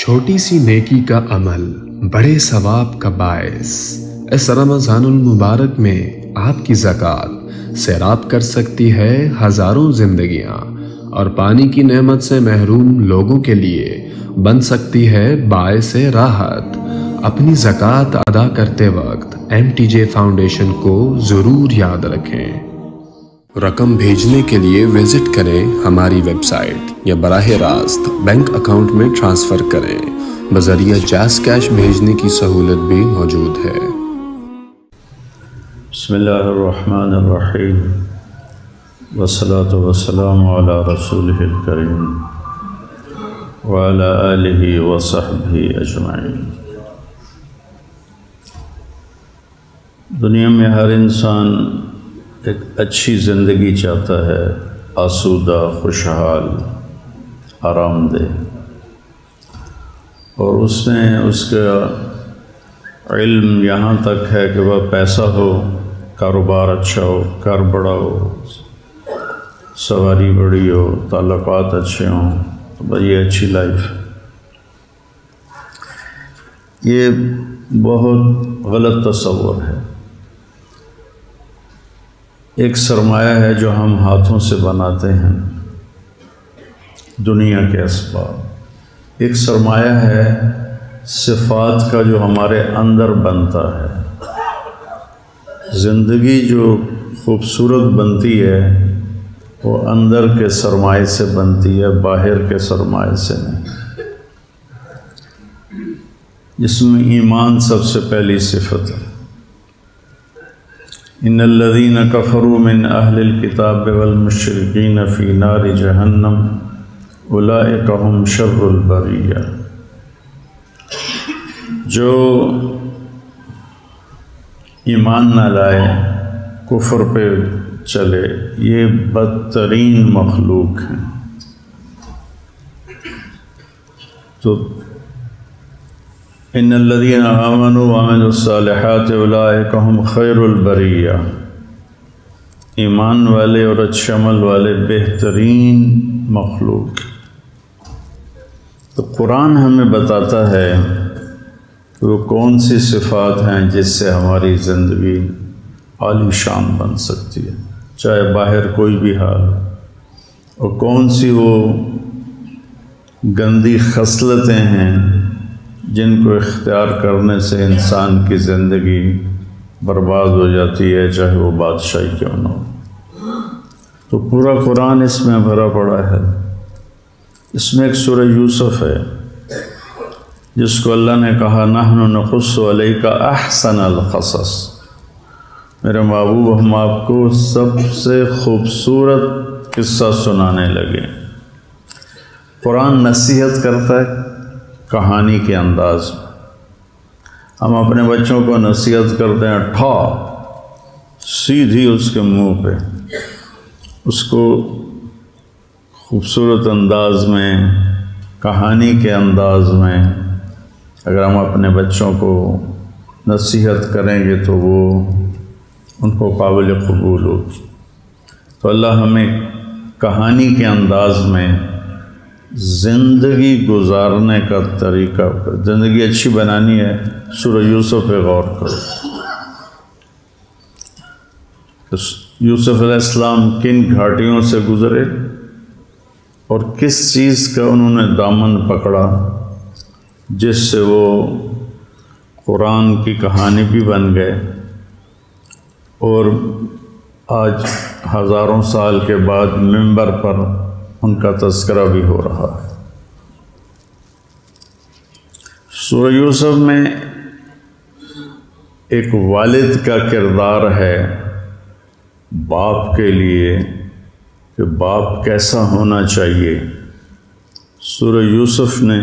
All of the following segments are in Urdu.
چھوٹی سی نیکی کا عمل بڑے ثواب کا باعث۔ اس رمضان المبارک میں آپ کی زکوٰۃ سیراب کر سکتی ہے ہزاروں زندگیاں، اور پانی کی نعمت سے محروم لوگوں کے لیے بن سکتی ہے باعث راحت۔ اپنی زکوٰۃ ادا کرتے وقت MTJ فاؤنڈیشن کو ضرور یاد رکھیں۔ رقم بھیجنے کے لیے وزٹ کریں ہماری ویب سائٹ یا براہ راست بینک اکاؤنٹ میں ٹرانسفر کریں۔ بذریعہ جاز کیش بھیجنے کی سہولت بھی موجود ہے۔ بسم اللہ الرحمن الرحیم، والصلاة والسلام علی رسولہ الکریم وعلی آلہ وصحبہ اجمعین۔ دنیا میں ہر انسان ایک اچھی زندگی چاہتا ہے، آسودہ، خوشحال، آرام دہ، اور اس کا علم یہاں تک ہے کہ وہ پیسہ ہو، کاروبار اچھا ہو، گھر بڑا ہو، سواری بڑی ہو، تعلقات اچھے ہوں، تو بس یہ اچھی لائف۔ یہ بہت غلط تصور ہے۔ ایک سرمایہ ہے جو ہم ہاتھوں سے بناتے ہیں، دنیا کے اسباب۔ ایک سرمایہ ہے صفات کا جو ہمارے اندر بنتا ہے۔ زندگی جو خوبصورت بنتی ہے وہ اندر کے سرمایہ سے بنتی ہے، باہر کے سرمایہ سے نہیں، جس میں ایمان سب سے پہلی صفت ہے۔ ان الذین کفروا من اہل الکتاب والمشرکین فی نار جہنم اولئک هم شر البریہ۔ جو ایمان نہ لائے، کفر پہ چلے، یہ بدترین مخلوق ہیں۔ تو ان الذین آمنوا وعملوا الصالحات اولئک هم خیر البریہ، ایمان والے اور اچھے عمل والے بہترین مخلوق۔ تو قرآن ہمیں بتاتا ہے کہ وہ کون سی صفات ہیں جس سے ہماری زندگی عالی شان بن سکتی ہے، چاہے باہر کوئی بھی حال ہو، اور کون سی وہ گندی خصلتیں ہیں جن کو اختیار کرنے سے انسان کی زندگی برباد ہو جاتی ہے، چاہے وہ بادشاہی کیوں نہ ہو۔ تو پورا قرآن اس میں بھرا پڑا ہے۔ اس میں ایک سورہ یوسف ہے جس کو اللہ نے کہا نحن نقص علیک احسن القصص، میرے محبوب ہم آپ کو سب سے خوبصورت قصہ سنانے لگے۔ قرآن نصیحت کرتا ہے کہانی کے انداز میں۔ ہم اپنے بچوں کو نصیحت کرتے ہیں ٹھا سیدھی اس کے منہ پہ، اس کو خوبصورت انداز میں، کہانی کے انداز میں اگر ہم اپنے بچوں کو نصیحت کریں گے تو وہ ان کو قابل قبول ہوگی۔ تو اللہ ہمیں کہانی کے انداز میں زندگی گزارنے کا طریقہ، زندگی اچھی بنانی ہے، سورہ یوسف پہ غور کرو۔ یوسف علیہ السلام کن گھاٹیوں سے گزرے اور کس چیز کا انہوں نے دامن پکڑا جس سے وہ قرآن کی کہانی بھی بن گئے، اور آج ہزاروں سال کے بعد منبر پر ان کا تذکرہ بھی ہو رہا ہے۔ سورہ یوسف میں ایک والد کا کردار ہے باپ کے لیے کہ باپ کیسا ہونا چاہیے۔ سورہ یوسف نے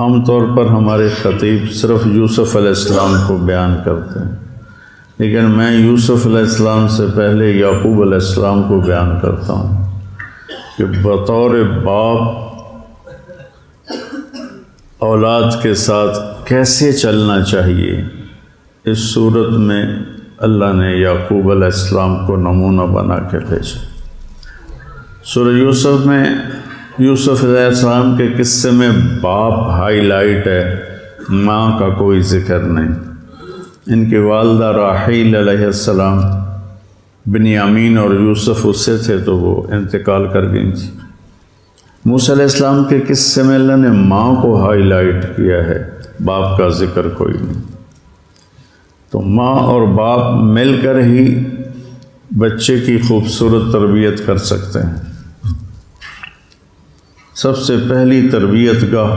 عام طور پر ہمارے خطیب صرف یوسف علیہ السلام کو بیان کرتے ہیں، لیکن میں یوسف علیہ السلام سے پہلے یعقوب علیہ السلام کو بیان کرتا ہوں کہ بطور باپ اولاد کے ساتھ کیسے چلنا چاہیے۔ اس صورت میں اللہ نے یعقوب علیہ السلام کو نمونہ بنا کے بھیجا۔ سورہ یوسف میں یوسف علیہ السلام کے قصے میں باپ ہائی لائٹ ہے، ماں کا کوئی ذکر نہیں۔ ان کی والدہ راحیل علیہ السلام بنیامین اور یوسف اس سے تھے تو وہ انتقال کر گئی تھی۔ موسیٰ علیہ السلام کے قصے میں اللہ نے ماں کو ہائی لائٹ کیا ہے، باپ کا ذکر کوئی نہیں۔ تو ماں اور باپ مل کر ہی بچے کی خوبصورت تربیت کر سکتے ہیں۔ سب سے پہلی تربیت گاہ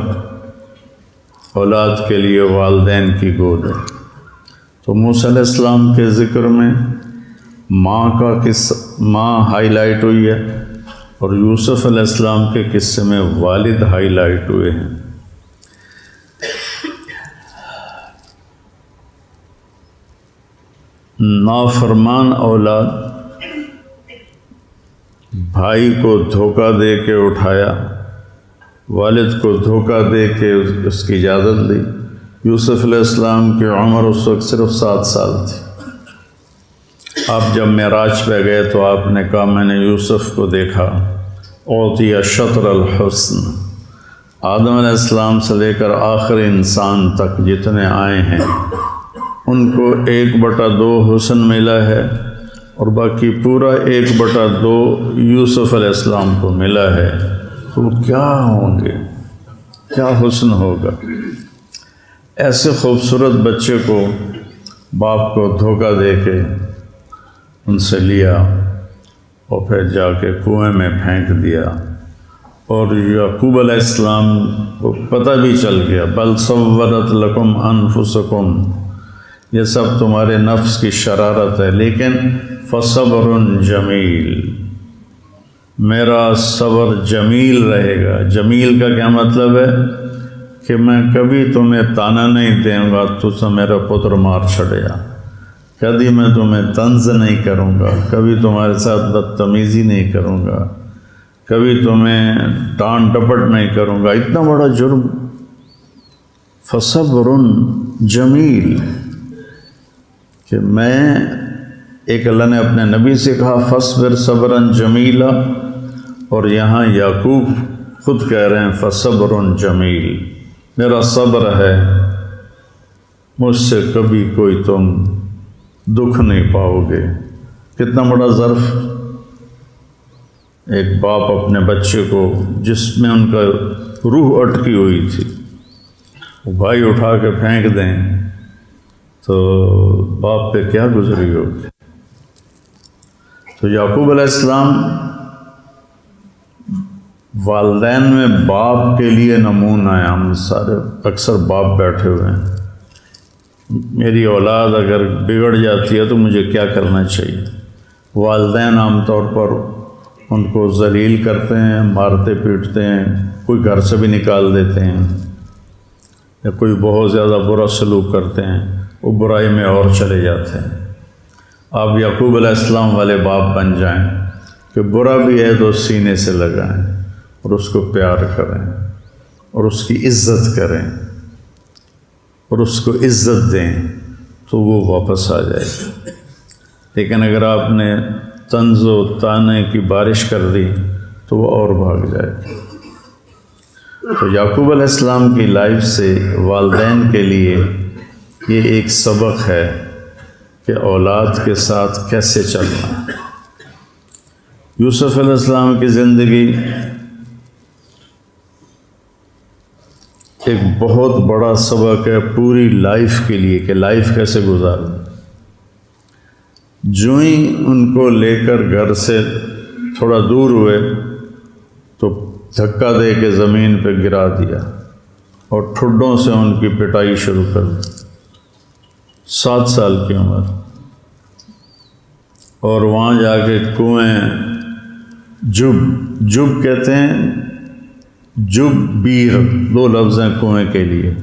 اولاد کے لیے والدین کی گود ہے۔ تو موسیٰ علیہ السلام کے ذکر میں ماں ہائی لائٹ ہوئی ہے، اور یوسف علیہ السلام کے قصے میں والد ہائی لائٹ ہوئے ہیں۔ نافرمان اولاد بھائی کو دھوکہ دے کے اٹھایا، والد کو دھوکہ دے کے اس کی اجازت دی۔ یوسف علیہ السلام کی عمر اس وقت صرف 7 سال تھی۔ آپ جب معراج پہ گئے تو آپ نے کہا میں نے یوسف کو دیکھا، اعطی شطر الحسن۔ آدم علیہ السلام سے لے کر آخر انسان تک جتنے آئے ہیں ان کو 1/2 حسن ملا ہے، اور باقی پورا 1/2 یوسف علیہ السلام کو ملا ہے۔ تو کیا ہوں گے، کیا حسن ہوگا؟ ایسے خوبصورت بچے کو باپ کو دھوکہ دے کے ان سے لیا اور پھر جا کے کنویں میں پھینک دیا، اور یعقوب علیہ السلام کو پتہ بھی چل گیا، بل سولت لکم انفسکم، یہ سب تمہارے نفس کی شرارت ہے، لیکن فصبر جمیل، میرا صبر جمیل رہے گا۔ جمیل کا کیا مطلب ہے کہ میں کبھی تمہیں تانا نہیں دوں گا تو میرا پتر مار چھڑیا، کبھی میں تمہیں طنز نہیں کروں گا، کبھی تمہارے ساتھ بدتمیزی نہیں کروں گا، کبھی تمہیں ڈانٹ ڈپٹ نہیں کروں گا۔ اتنا بڑا جرم، فصبر جمیل، کہ میں ایک اللہ نے اپنے نبی سے کہا فصبر صبرا جمیلا، اور یہاں یعقوب خود کہہ رہے ہیں فصبر جمیل، میرا صبر ہے، مجھ سے کبھی کوئی تم دکھ نہیں پاؤ گے۔ کتنا بڑا ظرف، ایک باپ اپنے بچے کو جس میں ان کا روح اٹکی ہوئی تھی وہ بھائی اٹھا کے پھینک دیں تو باپ پہ کیا گزری ہوگی۔ تو یعقوب علیہ السلام والدین میں باپ کے لیے نمونہ ہے۔ ہم سارے اکثر باپ بیٹھے ہوئے ہیں، میری اولاد اگر بگڑ جاتی ہے تو مجھے کیا کرنا چاہیے۔ والدین عام طور پر ان کو ذلیل کرتے ہیں، مارتے پیٹتے ہیں، کوئی گھر سے بھی نکال دیتے ہیں، یا کوئی بہت زیادہ برا سلوک کرتے ہیں، وہ برائی میں اور چلے جاتے ہیں۔ آپ یعقوب علیہ السلام والے باپ بن جائیں کہ برا بھی ہے تو سینے سے لگائیں اور اس کو پیار کریں اور اس کی عزت کریں اور اس کو عزت دیں تو وہ واپس آ جائے گا۔ لیکن اگر آپ نے طنز و طعنے کی بارش کر دی تو وہ اور بھاگ جائے گا۔ تو یعقوب علیہ السلام کی لائف سے والدین کے لیے یہ ایک سبق ہے کہ اولاد کے ساتھ کیسے چلنا۔ یوسف علیہ السلام کی زندگی ایک بہت بڑا سبق ہے پوری لائف کے لیے کہ لائف کیسے گزارنا۔ جو ہی ان کو لے کر گھر سے تھوڑا دور ہوئے تو دھکا دے کے زمین پہ گرا دیا اور ٹھڈوں سے ان کی پٹائی شروع کر دی۔ 7 سال کی عمر، اور وہاں جا کے کنویں جب کہتے ہیں، جب بیر 2 لفظ ہیں کنویں کے لیے۔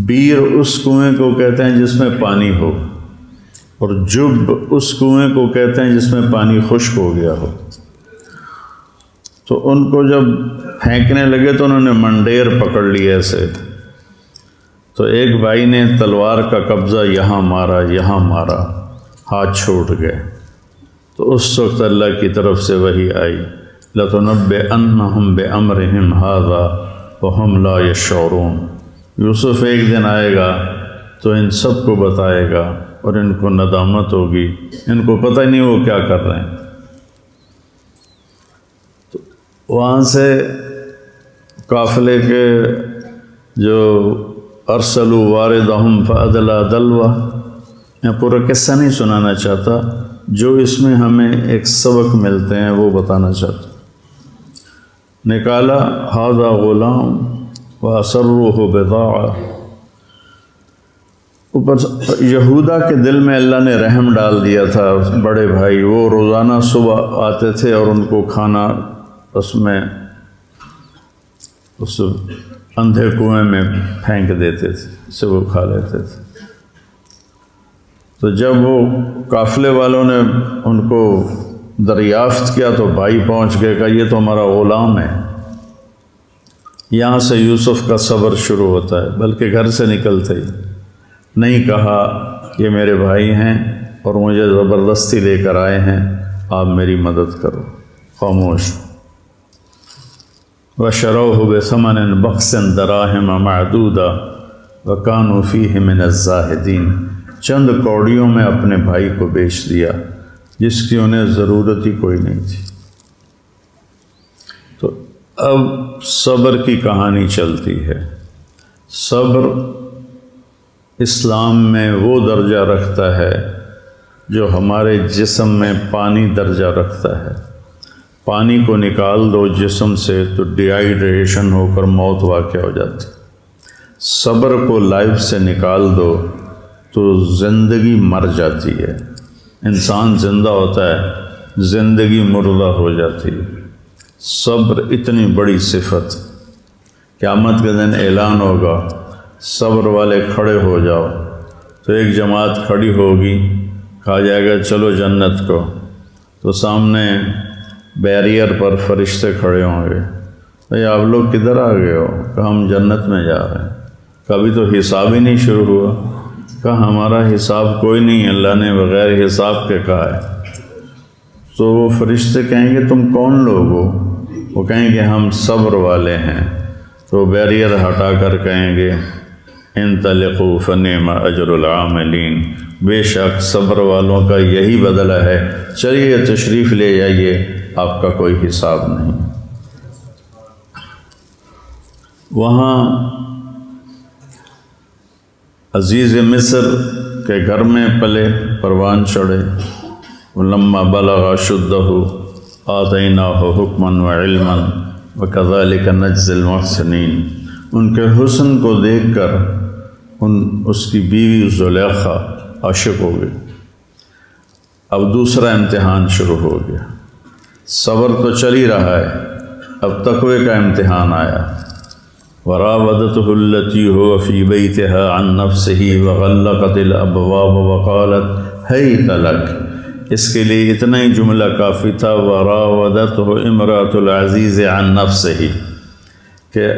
بیر اس کنویں کو کہتے ہیں جس میں پانی ہو، اور جب اس کنویں کو کہتے ہیں جس میں پانی خشک ہو گیا ہو۔ تو ان کو جب پھینکنے لگے تو انہوں نے منڈیر پکڑ لی ایسے، تو ایک بھائی نے تلوار کا قبضہ یہاں مارا، ہاتھ چھوٹ گئے۔ تو اس وقت اللہ کی طرف سے وحی آئی لَتُنَبِّئَنَّهُمْ بِأَمْرِهِمْ هَذَا وَهُمْ لَا يَشْعُرُونَ۔ یوسف ایک دن آئے گا تو ان سب کو بتائے گا اور ان کو ندامت ہوگی، ان کو پتہ ہی نہیں وہ کیا کر رہے ہیں۔ تو وہاں سے قافلے کے جو ارسلوا واردہم فادلی دلوہ، میں پورا قصہ نہیں سنانا چاہتا، جو اس میں ہمیں ایک سبق ملتے ہیں وہ بتانا چاہتا ہوں۔ نکالا ھذا غلام واسروہ بضاعہ، اوپر یہودا کے دل میں اللہ نے رحم ڈال دیا تھا۔ بڑے بھائی وہ روزانہ صبح آتے تھے اور ان کو کھانا اس اندھے کنویں میں پھینک دیتے تھے، اسے وہ کھا لیتے تھے۔ تو جب وہ قافلے والوں نے ان کو دریافت کیا تو بھائی پہنچ گئے، کہا یہ تو ہمارا غلام ہے۔ یہاں سے یوسف کا صبر شروع ہوتا ہے، بلکہ گھر سے نکلتے ہی نہیں کہا یہ میرے بھائی ہیں اور مجھے زبردستی لے کر آئے ہیں، آپ میری مدد کرو، خاموش۔ وَشَرَوْهُ بِثَمَنٍ بَخْسٍ دَرَاهِمَ مَعْدُودَةٍ وَكَانُوا فِيهِ مِنَ الزَّاهِدِينَ، چند کوڑیوں میں اپنے بھائی کو بیچ دیا جس کی انہیں ضرورت ہی کوئی نہیں تھی۔ تو اب صبر کی کہانی چلتی ہے۔ صبر اسلام میں وہ درجہ رکھتا ہے جو ہمارے جسم میں پانی درجہ رکھتا ہے۔ پانی کو نکال دو جسم سے تو ڈی ہائیڈریشن ہو کر موت واقع ہو جاتی۔ صبر کو لائف سے نکال دو تو زندگی مر جاتی ہے، انسان زندہ ہوتا ہے، زندگی مردہ ہو جاتی ہے۔ صبر اتنی بڑی صفت، قیامت کے دن اعلان ہوگا صبر والے کھڑے ہو جاؤ، تو ایک جماعت کھڑی ہوگی، کہا جائے گا چلو جنت کو، تو سامنے بیریئر پر فرشتے کھڑے ہوں گے، بھئی آپ لوگ کدھر آ گئے ہو؟ کہا ہم جنت میں جا رہے ہیں۔ کبھی تو حساب ہی نہیں شروع ہوا۔ کہا ہمارا حساب کوئی نہیں، اللہ نے بغیر حساب کے کہا ہے۔ تو وہ فرشتے کہیں گے تم کون لوگ ہو؟ وہ کہیں گے ہم صبر والے ہیں۔ تو بیریئر ہٹا کر کہیں گے انطلقوا فنعم اجر العاملین، بے شک صبر والوں کا یہی بدلہ ہے، چلیے تشریف لے جائیے، آپ کا کوئی حساب نہیں۔ وہاں عزیز مصر کے گھر میں پلے، پروان چڑھے۔ ولما بلغ اشدہ آتیناہ حکما وعلما وکذالک نجزی المحسنین، ان کے حسن کو دیکھ کر اس کی بیوی زلیخا عاشق ہو گئی۔ اب دوسرا امتحان شروع ہو گیا۔ صبر تو چل ہی رہا ہے، اب تقوی کا امتحان آیا۔ وراودته التي هو في بيتها عن نفسه وغلقت الابواب وقالت هيت لك، اس کے لیے اتنا ہی جملہ کافی تھا، وراودته امرأة العزیز عن نفسه، کہ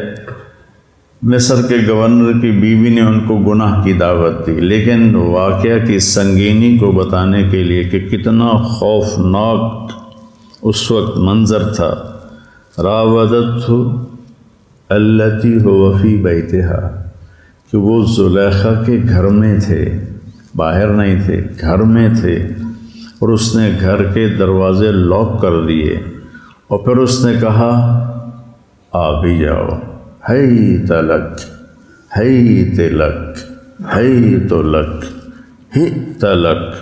مصر کے گورنر کی بیوی نے ان کو گناہ کی دعوت دی، لیکن واقعہ کی سنگینی کو بتانے کے لیے کہ کتنا خوفناک اس وقت منظر تھا۔ راودته التی هو فی بیتها، کہ وہ زلیخا کے گھر میں تھے، باہر نہیں تھے، گھر میں تھے، اور اس نے گھر کے دروازے لاک کر دیے، اور پھر اس نے کہا آ بھی جاؤ، حیت لک حیت لک حیت لک حیت لک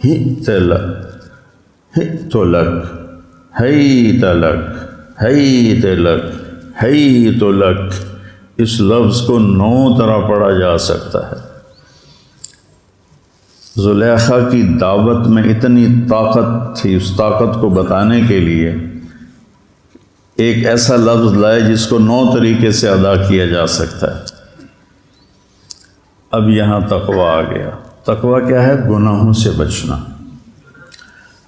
حیت لک حیت لک حیت لک حیت لک حیت لک، اس لفظ کو 9 طرح پڑھا جا سکتا ہے۔ زلیخا کی دعوت میں اتنی طاقت تھی، اس طاقت کو بتانے کے لیے ایک ایسا لفظ لائے جس کو 9 طریقے سے ادا کیا جا سکتا ہے۔ اب یہاں تقوی آ گیا۔ تقوی کیا ہے؟ گناہوں سے بچنا۔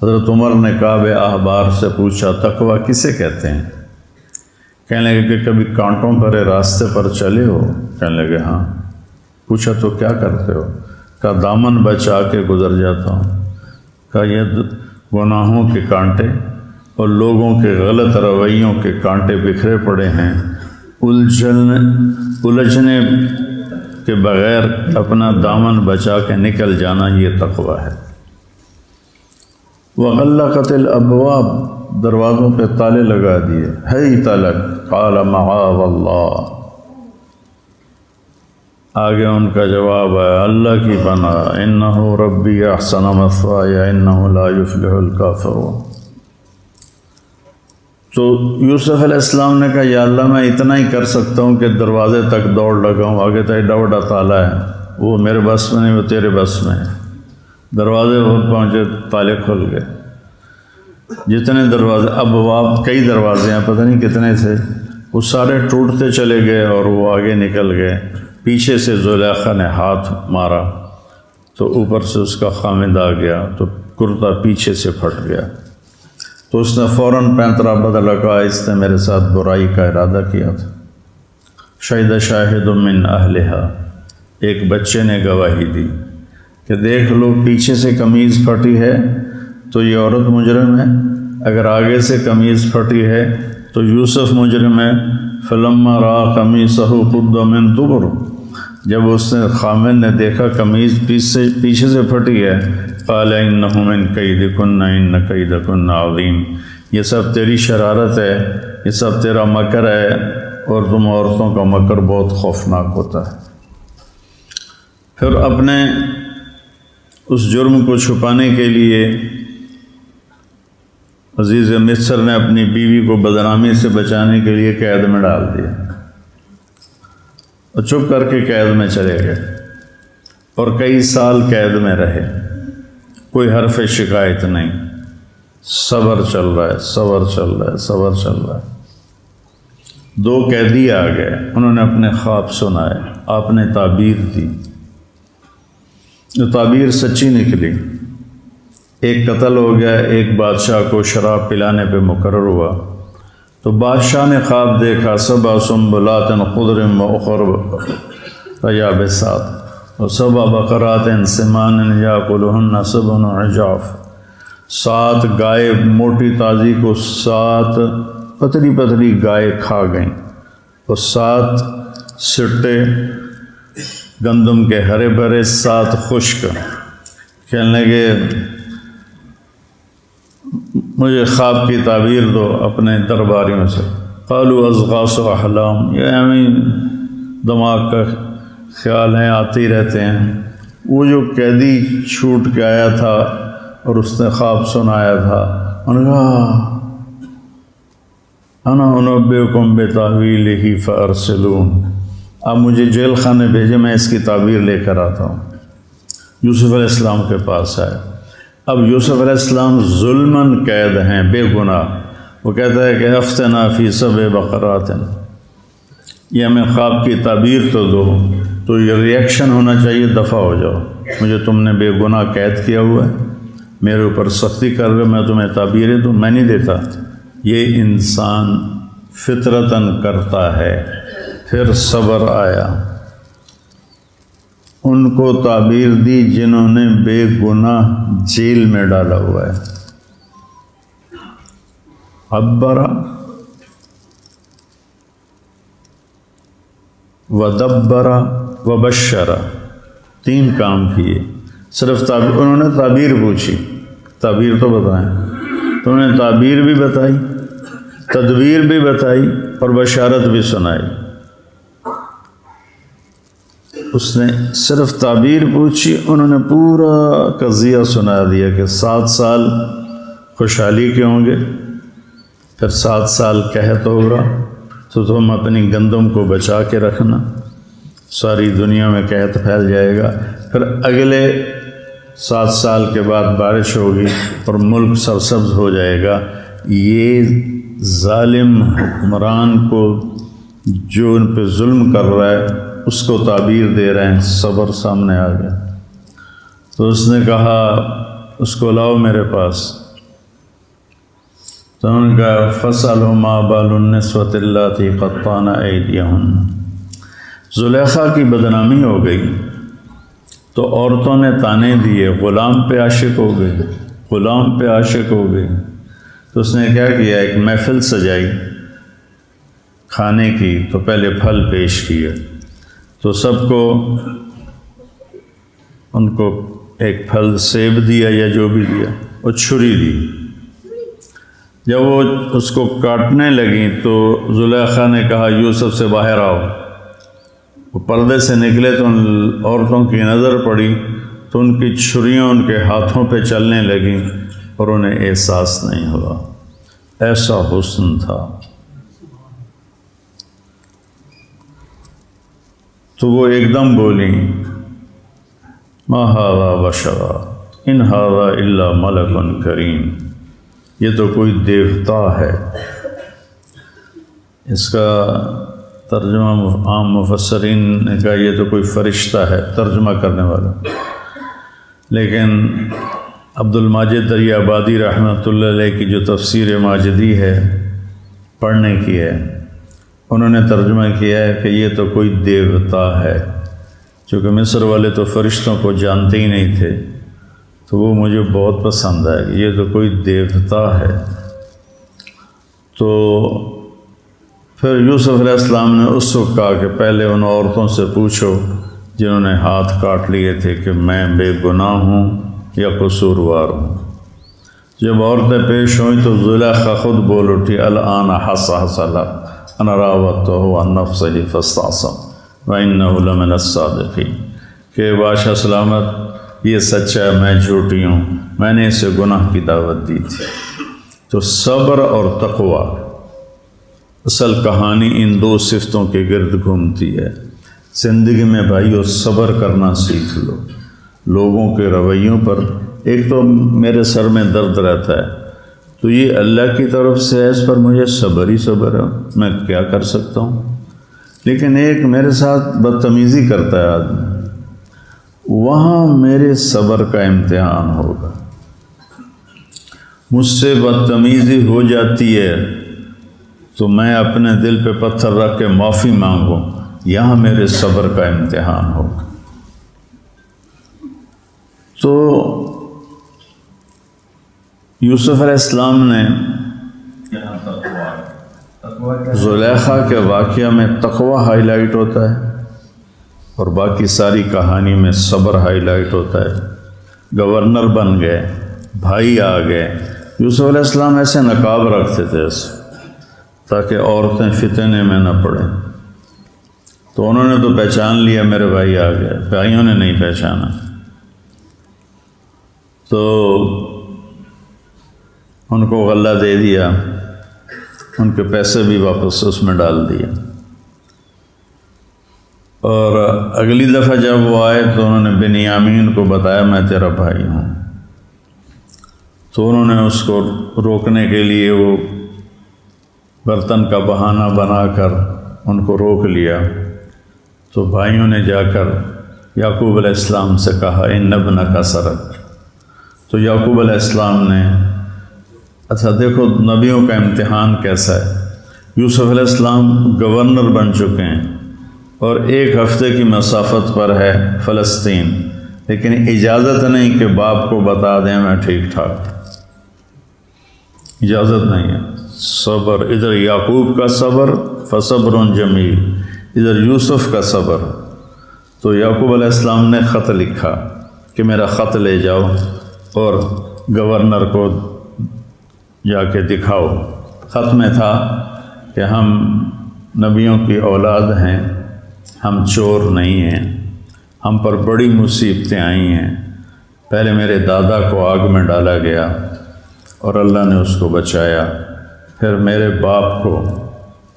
حضرت عمر نے کعب احبار سے پوچھا تقوی کسے کہتے ہیں؟ کہنے لگے کہ کبھی کانٹوں بھرے راستے پر چلے ہو؟ کہنے لگے ہاں۔ پوچھا تو کیا کرتے ہو؟ کہا دامن بچا کے گزر جاتا ہوں۔ کہا یہ گناہوں کے کانٹے اور لوگوں کے غلط رویوں کے کانٹے بکھرے پڑے ہیں، الجھنے کے بغیر اپنا دامن بچا کے نکل جانا یہ تقویٰ ہے۔ وغلقت الابواب، دروازوں پہ تالے لگا دیے، ہے تلک، قال معاذ اللہ، آگے ان کا جواب ہے اللہ کی پناہ، انہ ربی احسن مثوایا انہ لا یفلح الکافرون۔ تو یوسف علیہ السلام نے کہا یا اللہ میں اتنا ہی کر سکتا ہوں کہ دروازے تک دوڑ لگاؤں، آگے تو ایڈا بڑا تالا ہے، وہ میرے بس میں نہیں، وہ تیرے بس میں ہے۔ دروازے پر پہنچے، تالے کھل گئے، جتنے دروازے، ابواب کئی دروازے ہیں، پتہ نہیں کتنے تھے، وہ سارے ٹوٹتے چلے گئے اور وہ آگے نکل گئے۔ پیچھے سے زلیخا نے ہاتھ مارا تو اوپر سے اس کا خامد آ گیا تو کرتا پیچھے سے پھٹ گیا، تو اس نے فوراً پینترا بدلا، کہا اس نے میرے ساتھ برائی کا ارادہ کیا تھا۔ شہد شاہد من اہلہا، ایک بچے نے گواہی دی کہ دیکھ لو پیچھے سے قمیض پھٹی ہے تو یہ عورت مجرم ہے، اگر آگے سے قمیض پھٹی ہے تو یوسف مجرم ہے۔ فلما رأى قمیصہ قد من دبر، جب اس نے خامد نے دیکھا قمیض پیچھے سے پھٹی ہے، قال انہ من کیدکن ان کیدکن عظیم، یہ سب تیری شرارت ہے، یہ سب تیرا مکر ہے، اور تم عورتوں کا مکر بہت خوفناک ہوتا ہے۔ پھر اپنے اس جرم کو چھپانے کے لیے عزیز مصر نے اپنی بیوی کو بدنامی سے بچانے کے لیے قید میں ڈال دیا اور چپ کر کے قید میں چلے گئے اور کئی سال قید میں رہے، کوئی حرف شکایت نہیں، صبر چل رہا ہے، صبر چل رہا ہے، صبر چل رہا ہے۔ 2 قیدی آ گئے، انہوں نے اپنے خواب سنائے، آپ نے تعبیر دی، جو تعبیر سچی نکلی، ایک قتل ہو گیا، ایک بادشاہ کو شراب پلانے پہ مقرر ہوا، تو بادشاہ نے خواب دیکھا 7 سنبلات خضر وأخر یابسات و7 بقرات سمان یأکلہن 7 عجاف، 7 گائے موٹی تازی کو 7 پتلی پتلی گائے کھا گئیں، اور 7 سٹے گندم کے ہرے بھرے، 7 خشک۔ کہنے لگے مجھے خواب کی تعبیر دو اپنے درباریوں سے۔ قالوا اضغاث احلام، یہ ہمیں دماغ کا خیال ہیں، آتے ہی رہتے ہیں۔ وہ جو قیدی چھوٹ کے آیا تھا اور اس نے خواب سنایا تھا، انہوں نے کہا انا انبئکم بتاویلہ فارسلون، اب مجھے جیل خانے بھیجے، میں اس کی تعبیر لے کر آتا ہوں۔ یوسف علیہ السلام کے پاس آئے، اب یوسف علیہ السلام ظلماً قید ہیں، بے گناہ۔ وہ کہتا ہے کہ افتنا فی 7 بقرات، یہ ہمیں خواب کی تعبیر تو دو، تو یہ ریئیکشن ہونا چاہیے، دفع ہو جاؤ، مجھے تم نے بے گناہ قید کیا ہوا ہے، میرے اوپر سختی کر رہے، میں تمہیں تعبیریں دوں، میں نہیں دیتا۔ یہ انسان فطرتاً کرتا ہے۔ پھر صبر آیا، ان کو تعبیر دی جنہوں نے بے گناہ جیل میں ڈالا ہوا ہے۔ عبرا ودبرا وبشرا، 3 کام کیے، صرف انہوں نے تعبیر پوچھی، تعبیر تو بتائیں، تو انہوں نے تعبیر بھی بتائی، تدبیر بھی بتائی اور بشارت بھی سنائی۔ اس نے صرف تعبیر پوچھی، انہوں نے پورا قضیہ سنا دیا کہ 7 سال خوشحالی کے ہوں گے، پھر 7 سال قحط ہوگا، تو تم اپنی گندم کو بچا کے رکھنا، ساری دنیا میں قحط پھیل جائے گا، پھر اگلے 7 سال کے بعد بارش ہوگی اور ملک سرسبز ہو جائے گا۔ یہ ظالم حکمران کو جو ان پہ ظلم کر رہا ہے اس کو تعبیر دے رہے ہیں، صبر سامنے آ گیا۔ تو اس نے کہا اس کو لاؤ میرے پاس، تو انہوں نے کہا فَاسْأَلْهُ مَا بَالُ النِّسْوَةِ اللَّاتِي قَطَّعْنَ أَيْدِيَهُنَّ، زلیخا کی بدنامی ہو گئی تو عورتوں نے تانے دیے، غلام پہ عاشق ہو گئی، غلام پہ عاشق ہو گئی، تو اس نے کیا کیا، ایک محفل سجائی کھانے کی، تو پہلے پھل پیش کیے، تو سب کو ان کو ایک پھل سیب دیا یا جو بھی دیا، اور چھری دی۔ جب وہ اس کو کاٹنے لگیں تو زلیخا نے کہا یوسف سے باہر آؤ۔ وہ پردے سے نکلے تو ان عورتوں کی نظر پڑی تو ان کی چھریاں ان کے ہاتھوں پہ چلنے لگیں اور انہیں احساس نہیں ہوا۔ ایسا حسن تھا۔ تو وہ ایک دم بولی ما ھذا بشرا ان ھذا الا ملک کریم، یہ تو کوئی دیوتا ہے۔ اس کا ترجمہ عام مفسرین نے کہا یہ تو کوئی فرشتہ ہے، ترجمہ کرنے والا، لیکن عبد الماجد دریابادی رحمۃ اللہ علیہ کی جو تفسیر ماجدی ہے پڑھنے کی ہے، انہوں نے ترجمہ کیا ہے کہ یہ تو کوئی دیوتا ہے، چونکہ مصر والے تو فرشتوں کو جانتے ہی نہیں تھے، تو وہ مجھے بہت پسند ہے کہ یہ تو کوئی دیوتا ہے۔ تو پھر یوسف علیہ السلام نے اس وقت کہا کہ پہلے ان عورتوں سے پوچھو جنہوں نے ہاتھ کاٹ لیے تھے کہ میں بے گناہ ہوں یا قصوروار ہوں۔ جب عورتیں پیش ہوئیں تو زلیخا خود بول اٹھی الآن حصحص لک انا راودتہ عن نفسہ فاستعصم وإنہ لمن الصادقین، کہ بادشاہ سلامت یہ سچا ہے، میں جھوٹی ہوں، میں نے اسے گناہ کی دعوت دی تھی۔ تو صبر اور تقوی، اصل کہانی ان دو صفتوں کے گرد گھومتی ہے۔ زندگی میں بھائیو صبر کرنا سیکھ لو لوگوں کے رویوں پر۔ ایک تو میرے سر میں درد رہتا ہے، تو یہ اللہ کی طرف سے ہے، اس پر مجھے صبر ہی صبر ہے، میں کیا کر سکتا ہوں۔ لیکن ایک میرے ساتھ بدتمیزی کرتا ہے آدمی، وہاں میرے صبر کا امتحان ہوگا۔ مجھ سے بدتمیزی ہو جاتی ہے تو میں اپنے دل پہ پتھر رکھ کے معافی مانگوں، یہاں میرے صبر کا امتحان ہوگا۔ تو یوسف علیہ السلام نے زلیخا کے واقعہ میں تقوی ہائی لائٹ ہوتا ہے اور باقی ساری کہانی میں صبر ہائی لائٹ ہوتا ہے۔ گورنر بن گئے، بھائی آ گئے۔ یوسف علیہ السلام ایسے نقاب رکھتے تھے ایسے تاکہ عورتیں فتنے میں نہ پڑیں، تو انہوں نے تو پہچان لیا میرے بھائی آ گئے، بھائیوں نے نہیں پہچانا، تو ان کو غلہ دے دیا، ان کے پیسے بھی واپس اس میں ڈال دیے۔ اور اگلی دفعہ جب وہ آئے تو انہوں نے بنیامین کو بتایا میں تیرا بھائی ہوں، تو انہوں نے اس کو روکنے کے لیے وہ برتن کا بہانہ بنا کر ان کو روک لیا۔ تو بھائیوں نے جا کر یعقوب علیہ السلام سے کہا ان ابنک سرق، تو یعقوب علیہ السلام نے، اچھا دیکھو نبیوں کا امتحان کیسا ہے۔ یوسف علیہ السلام گورنر بن چکے ہیں اور 1 ہفتے کی مسافت پر ہے فلسطین، لیکن اجازت نہیں کہ باپ کو بتا دیں میں ٹھیک ٹھاک، اجازت نہیں ہے۔ صبر، ادھر یعقوب کا صبر فصبر جمیل، ادھر یوسف کا صبر۔ تو یعقوب علیہ السلام نے خط لکھا کہ میرا خط لے جاؤ اور گورنر کو جا کے دکھاؤ۔ خط میں تھا کہ ہم نبیوں کی اولاد ہیں، ہم چور نہیں ہیں، ہم پر بڑی مصیبتیں آئی ہیں، پہلے میرے دادا کو آگ میں ڈالا گیا اور اللہ نے اس کو بچایا، پھر میرے باپ کو،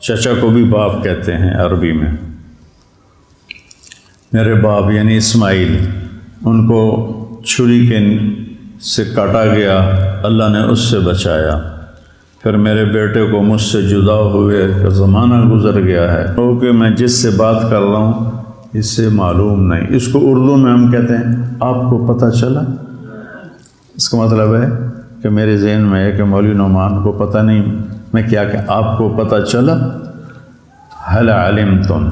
چچا کو بھی باپ کہتے ہیں عربی میں، میرے باپ یعنی اسماعیل، ان کو چھری کے سے کاٹا گیا، اللہ نے اس سے بچایا، پھر میرے بیٹے کو مجھ سے جدا ہوئے کا زمانہ گزر گیا ہے، کیونکہ میں جس سے بات کر رہا ہوں اس سے معلوم نہیں۔ اس کو اردو میں ہم کہتے ہیں آپ کو پتہ چلا۔ اس کا مطلب ہے کہ میرے ذہن میں ہے کہ مولوی نعمان کو پتہ نہیں، میں کیا کہ آپ کو پتہ چلا، حل علمتم،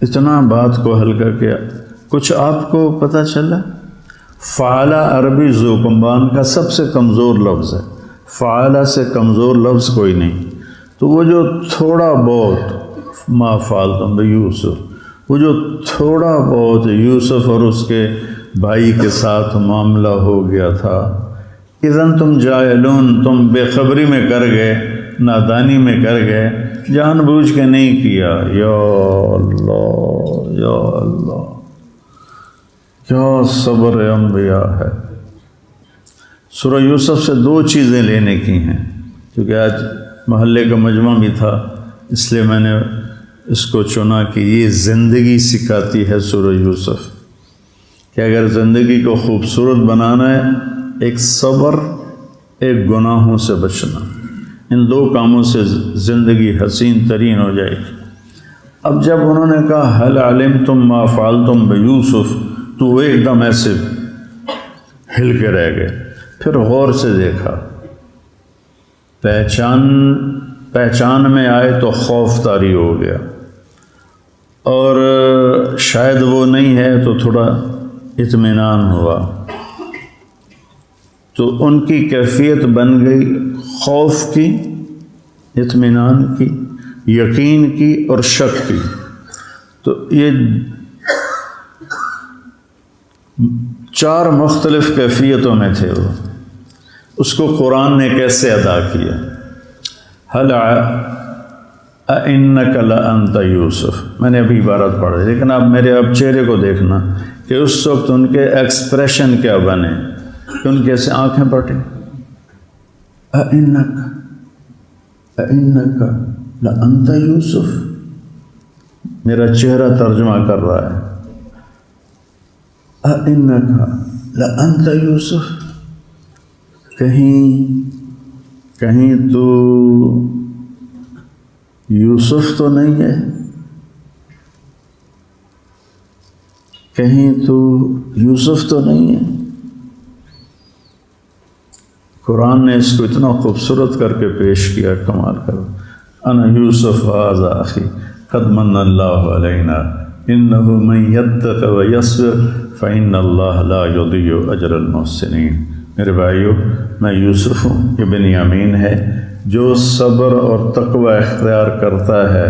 اتنا بات کو حل کر کے کچھ آپ کو پتہ چلا۔ فعلا عربی ذوقمبان کا سب سے کمزور لفظ ہے، فعالہ سے کمزور لفظ کوئی نہیں، تو وہ جو تھوڑا بہت ما فعلتم بیوسف، وہ جو تھوڑا بہت یوسف اور اس کے بھائی کے ساتھ معاملہ ہو گیا تھا، اذن تم جاہلون، تم بے خبری میں کر گئے، نادانی میں کر گئے، جان بوجھ کے نہیں کیا۔ یا اللہ یا اللہ، کیا صبر انبیاء ہے۔ سورہ یوسف سے دو چیزیں لینے کی ہیں، کیونکہ آج محلے کا مجمع بھی تھا، اس لیے میں نے اس کو چنا کہ یہ زندگی سکھاتی ہے سورہ یوسف کہ اگر زندگی کو خوبصورت بنانا ہے، ایک صبر، ایک گناہوں سے بچنا، ان دو کاموں سے زندگی حسین ترین ہو جائے گی۔ اب جب انہوں نے کہا هل علمتم ما فعلتم بیوسف، تو وہ ایک دم ایسے ہل کے رہ گئے، پھر غور سے دیکھا، پہچان میں آئے تو خوف طاری ہو گیا، اور شاید وہ نہیں ہے تو تھوڑا اطمینان ہوا، تو ان کی کیفیت بن گئی خوف کی، اطمینان کی، یقین کی اور شک کی۔ تو یہ چار مختلف کیفیتوں میں تھے وہ، اس کو قرآن نے کیسے ادا کیا؟ هل اِنَّكَ لَأَنْتَ یوسف، میں نے ابھی عبارت پڑھی، لیکن آپ میرے اب چہرے کو دیکھنا کہ اس وقت ان کے ایکسپریشن کیا بنے، کہ ان کیسے آنکھیں پھٹیں، اِنَّكَ لَأَنْتَ یوسف، میرا چہرہ ترجمہ کر رہا ہے، اِنَّكَ لَأَنْتَ یوسف، کہیں تو یوسف تو نہیں ہے، کہیں تو یوسف تو نہیں ہے۔ قرآن نے اس کو اتنا خوبصورت کر کے پیش کیا، کمال کرو، انا یوسف ھذا اخی قد من اللہ علینا انہ من یتق ویصبر فإن اللہ لا یضیع اجر المحسنین۔ میرے بھائیو، میں یوسف ہوں، یہ بنیامین ہے، جو صبر اور تقوی اختیار کرتا ہے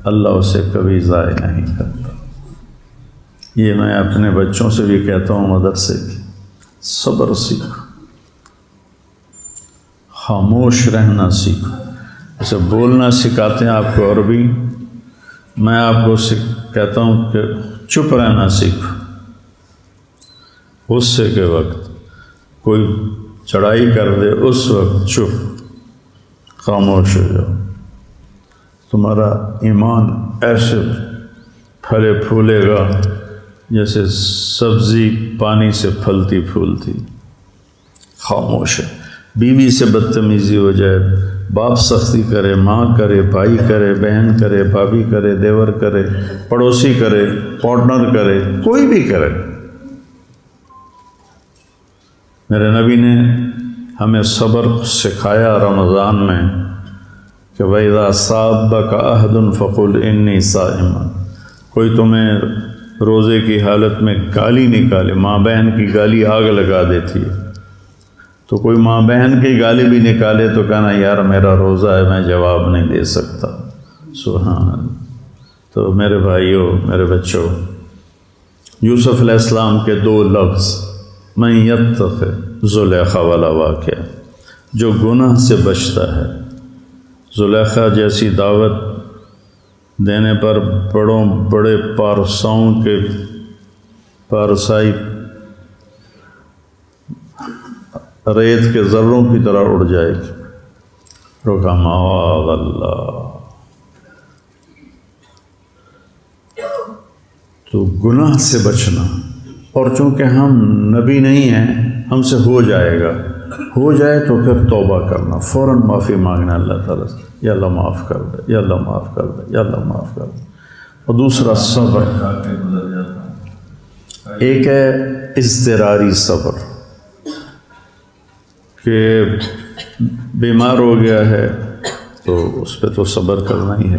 اللہ اسے کبھی ضائع نہیں کرتا۔ یہ میں اپنے بچوں سے بھی کہتا ہوں مدرسے کی، صبر سیکھو، خاموش رہنا سیکھو، اسے بولنا سکھاتے ہیں آپ کو عربی، میں آپ کو کہتا ہوں کہ چپ رہنا سیکھو، غصے کے وقت کوئی چڑھائی کر دے اس وقت چپ، خاموش ہو جاؤ، تمہارا ایمان ایسے پھلے پھولے گا جیسے سبزی پانی سے پھلتی پھولتی۔ خاموش ہے، بیوی سے بدتمیزی ہو جائے، باپ سختی کرے، ماں کرے، بھائی کرے، بہن کرے، بھابھی کرے، دیور کرے، پڑوسی کرے، پارٹنر کرے، کوئی بھی کرے، میرے نبی نے ہمیں صبر سکھایا رمضان میں کہ وَإِذَا صَابَكَ أَحَدٌ فَقُلْ إِنِّي صَائِمٌ، کوئی تمہیں روزے کی حالت میں گالی نکالے، ماں بہن کی گالی آگ لگا دیتی ہے، تو کوئی ماں بہن کی گالی بھی نکالے تو کہنا یار میرا روزہ ہے، میں جواب نہیں دے سکتا۔ سبحان اللہ۔ تو میرے بھائیوں، میرے بچوں، یوسف علیہ السلام کے دو لفظ، من یتق، زلیخا والا واقعہ، جو گناہ سے بچتا ہے۔ زلیخا جیسی دعوت دینے پر بڑے پارساؤں کے پارسائی ریت کے ذروں کی طرح اڑ جائے گی۔ روکا معاذ اللہ۔ تو گناہ سے بچنا، اور چونکہ ہم نبی نہیں ہیں، ہم سے ہو جائے گا، ہو جائے تو پھر توبہ کرنا، فوراً معافی مانگنا اللہ تعالیٰ سے، یا اللہ معاف کر دے، یا اللہ معاف کر دے، یا اللہ معاف کر دے۔ اور دوسرا صبر، ایک ہے اضطراری صبر، کہ بیمار ہو گیا ہے تو اس پہ تو صبر کرنا ہی ہے،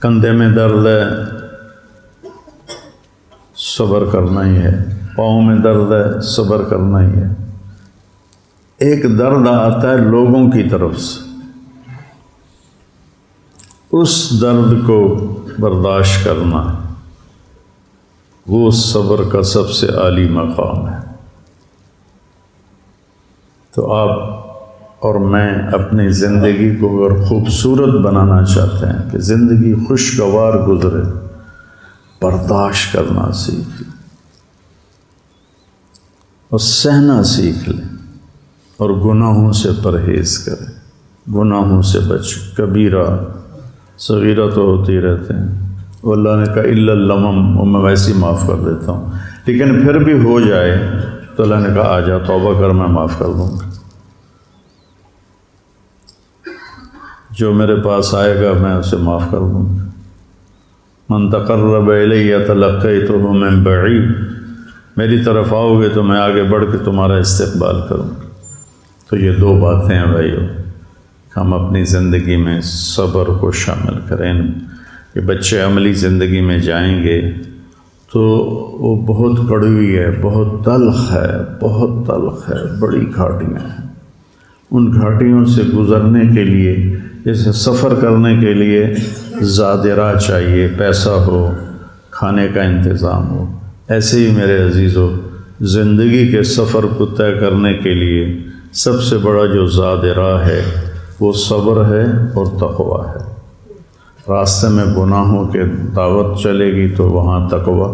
کندھے میں درد ہے صبر کرنا ہی ہے، پاؤں میں درد ہے صبر کرنا ہی ہے، ایک درد آتا ہے لوگوں کی طرف سے، اس درد کو برداشت کرنا وہ صبر کا سب سے عالی مقام ہے۔ تو آپ اور میں اپنی زندگی کو اگر خوبصورت بنانا چاہتے ہیں کہ زندگی خوشگوار گزرے، برداشت کرنا سیکھ لیں اور سہنا سیکھ لیں، اور گناہوں سے پرہیز کریں، گناہوں سے بچیں۔ کبیرہ صغیرہ تو ہوتی رہتے ہیں، وہ اللہ نے کہا الا اللمم، وہ میں ویسے ہی معاف کر دیتا ہوں، لیکن پھر بھی ہو جائے تو اللہ نے کہا آ جا توبہ کر، میں معاف کر دوں گا۔ جو میرے پاس آئے گا میں اسے معاف کر دوں گا۔ من تقرب الیہ تلقیتہ من بعید، میری طرف آؤ گے تو میں آگے بڑھ کے تمہارا استقبال کروں گا۔ تو یہ دو باتیں ہیں بھائیو، ہم اپنی زندگی میں صبر کو شامل کریں۔ کہ بچے عملی زندگی میں جائیں گے تو وہ بہت کڑوی ہے، بہت تلخ ہے، بہت تلخ ہے، بڑی گھاٹیاں ہیں۔ ان گھاٹیوں سے گزرنے کے لیے، جیسے سفر کرنے کے لیے زاد راہ چاہیے، پیسہ ہو، کھانے کا انتظام ہو، ایسے ہی میرے عزیزو زندگی کے سفر کو طے کرنے کے لیے سب سے بڑا جو زاد راہ ہے وہ صبر ہے اور تقویٰ ہے۔ راستے میں گناہوں کے دعوت چلے گی تو وہاں تقویٰ،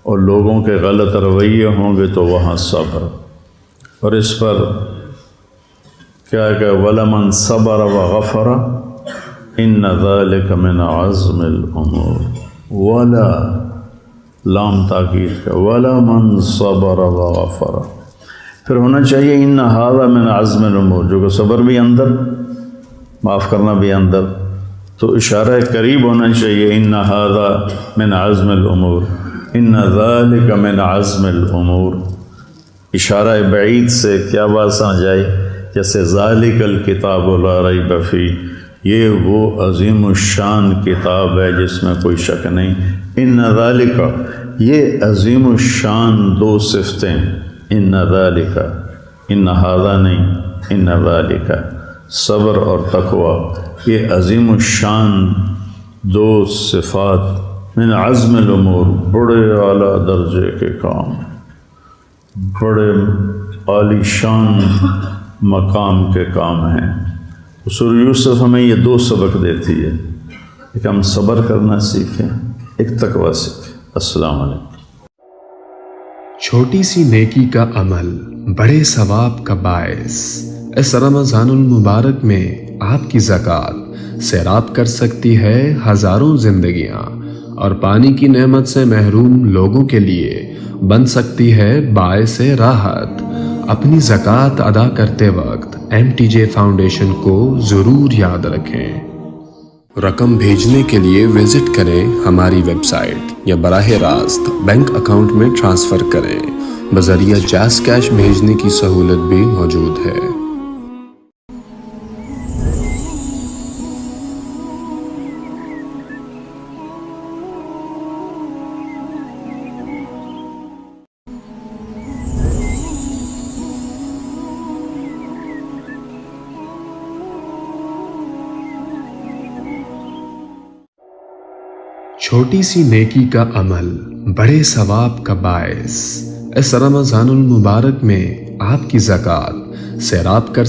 اور لوگوں کے غلط رویے ہوں گے تو وہاں صبر۔ اور اس پر کیا کہ وَلَمَنْ صَبَرَ وَغَفَرَ إِنَّ ذَلِكَ مِنْ عَزْمِ الْأُمُورِ، وَلَا لام تاکید کا، وَلَمَنْ صَبَرَ وَغَفَرَ، پھر ہونا چاہیے إِنَّ هَذَا مِنْ عَزْمِ الْأُمُورِ، جو کہ صبر بھی اندر، معاف کرنا بھی اندر، تو اشارہ قریب ہونا چاہیے إِنَّ هَذَا مِنْ عَزْمِ الْأُمُورِ إِنَّ ذَلِكَ مِنْ عَزْمِ الْأُمُورِ۔ اشارہ بعید سے کیا بات سمجھ آئی؟ جیسے ذَلِكَ الْكِتَابُ لَا رَيْبَ فِيهِ، یہ وہ عظیم الشان کتاب ہے جس میں کوئی شک نہیں۔ إِنَّ ذَلِكَ، یہ عظیم الشان دو صفتیں، إِنَّ ذَلِكَ، إِنَّ هَذَا نہیں، إِنَّ ذَلِكَ، صبر اور تقویٰ، یہ عظیم الشان دو صفات من عزم الامور، بڑے اعلیٰ درجے کے کام، بڑے عالی شان مقام کے کام ہیں۔ سورہ یوسف ہمیں یہ دو سبق دیتی ہے، ایک ہم صبر کرنا سیکھیں، ایک تقویٰ سیکھیں۔ السلام علیکم۔ چھوٹی سی نیکی کا عمل بڑے ثواب کا باعث۔ اس رمضان المبارک میں آپ کی زکوٰۃ سیراب کر سکتی ہے ہزاروں زندگیاں، اور پانی کی نعمت سے محروم لوگوں کے لیے بن سکتی ہے باعث راحت۔ اپنی زکوٰۃ ادا کرتے وقت MTJ فاؤنڈیشن کو ضرور یاد رکھیں۔ رقم بھیجنے کے لیے وزٹ کریں ہماری ویب سائٹ یا براہ راست بینک اکاؤنٹ میں ٹرانسفر کریں۔ بذریعہ جاز کیش بھیجنے کی سہولت بھی موجود ہے۔ چھوٹی سی نیکی کا عمل بڑے ثواب کا باعث۔ اس رمضان المبارک میں آپ کی زکوٰۃ سیراب کر